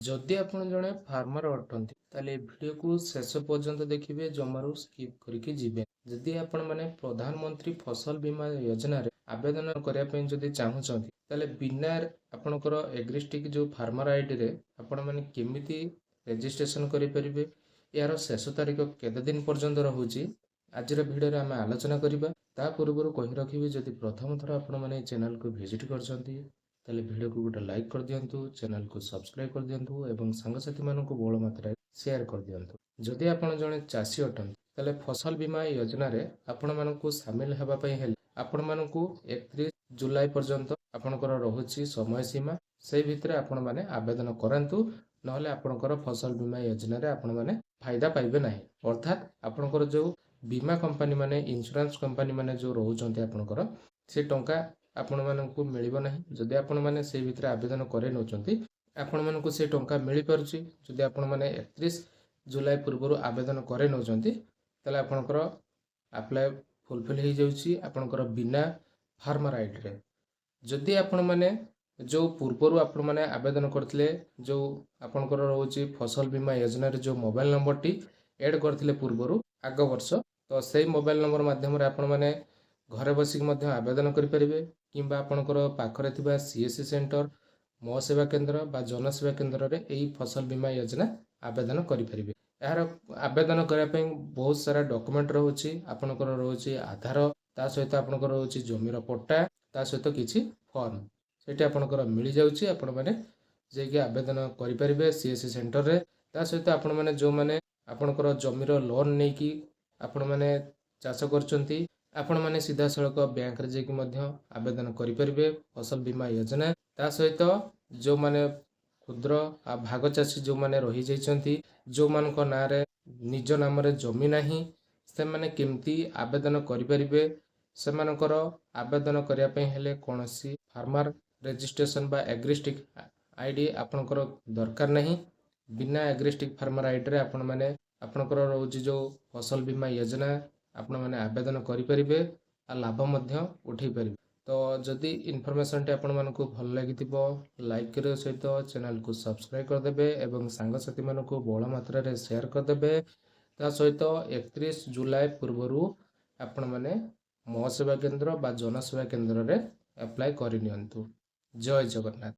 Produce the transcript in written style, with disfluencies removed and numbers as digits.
जदि आपण जड़े फार्मर अटंती ताले वीडियो को शेष पर्यंत देखिए जमारू स्किप करके जिबे। जदि आपण माने प्रधानमंत्री फसल बीमा योजना रे आवेदन करिया पई जदि चाहुचंती ताले बिना आपणकर एग्रिस्टिक जो फार्मर आईडी रे आपण माने केमिति रजिस्ट्रेशन करि परिबे यार शेष तारीख केते दिन पर्यंत रहुची आजिर वीडियो रे आमे आलोचना करिबा। ता पूर्वरु कहि रखिबे जदि प्रथम थर आपण माने चैनल को विजिट करचंती ताले वीडियो को गोटे लाइक कर दियंतु, चैनल को सब्सक्राइब कर दियंतु एवं सांगसाथी मानकु बहुल मात्रा शेयर कर दियंतु। जदि आपण जणे चासी अटंती ताले फसल बीमा योजना रे आपण मानकु शामिल हेबा पई हेले आपण मानकु 31 जुलाई पर्यंत आपणकर रहुची समय सीमा। से भितरे आपण माने आवेदन करंतु, नहले आपणकर फसल बीमा योजना रे आपण माने फायदा पाइबे नाही। अर्थात आपणकर जो बीमा कंपनी माने इंश्योरेंस कंपनी माने जो रहुचंती आपणकर से टंका आपण मानकु मिलिबो नाही। जदि आपण माने से भितरे आवेदन करे नउचंती आपण मानकु से टंका मिली परची। जदि आपण माने 31 जुलाई पूर्व आवेदन करे नउचंती तले आपणकर अप्लाई फुलफिल हो जाउची आपणकर बिना फार्मर आईडी रे। जदि आपण माने जो पूर्व आपण माने आवेदन करथिले जो आपणकर रहउची फसल बीमा योजना रे जो मोबाइल नंबर टी ऐड करथिले पूर्व आग वर्ष, तो सेही मोबाइल नंबर माध्यम रे आपण माने घरे बसिक मध्य आवेदन करि परिबे किंबा आपणकर पाखरे थिबा सीएससी सेंटर मो सेवा केंद्र बा जनसेवा केंद्र रे एही फसल बीमा योजना आवेदन करि परिबे। यार आवेदन करिया पई बहुत सारा डॉक्यूमेंट रहउची आपणकर रहउची आधार, ता सहित आपणकर रहउची जमीर पट्टा, ता सहित किछि फॉर्म सेठी आपणकर मिली जाउची। आपण माने जे कि आवेदन करि परिबे सीएससी सेंटर रे। ता सहित आपण माने जो माने आपणकर जमीर लोन नै कि आपण माने चाष करचंती आपण माने सीधा सड़क बैंक रे जेकी मध्य आवेदन करि परिबे फसल बीमा योजना। ता सहित जो माने क्षुद्र आ भाग चाषी जो माने रही जाइचंती जो मानक ना रे निज नाम रे जमी नाही से माने केमती आवेदन करि परिबे। से मानकर आवेदन करिया पई हेले कोनोसी फार्मर रजिस्ट्रेशन बा एग्रिस्टिक आईडी आपनकर दरकार नाही। बिना एग्रिस्टिक फार्मर आईडी रे आपण माने आपनकर रहउची जो फसल बीमा योजना आपण माने आवेदन करि परिबे आ लाभ मध्य उठै परिबे। तो जदि इनफॉरमेशन टे आपण मानको भल लागितिबो लाइक करियो सहित चैनल को सब्सक्राइब कर देबे एवं सांगसाथी मानको बहुल मात्रा रे शेयर कर देबे। ता सहित 31 जुलाई पूर्वरु आपण माने मो सेवा केंद्र बा जनसेवा केंद्र रे अप्लाई करि नियंतु। जय जगन्नाथ।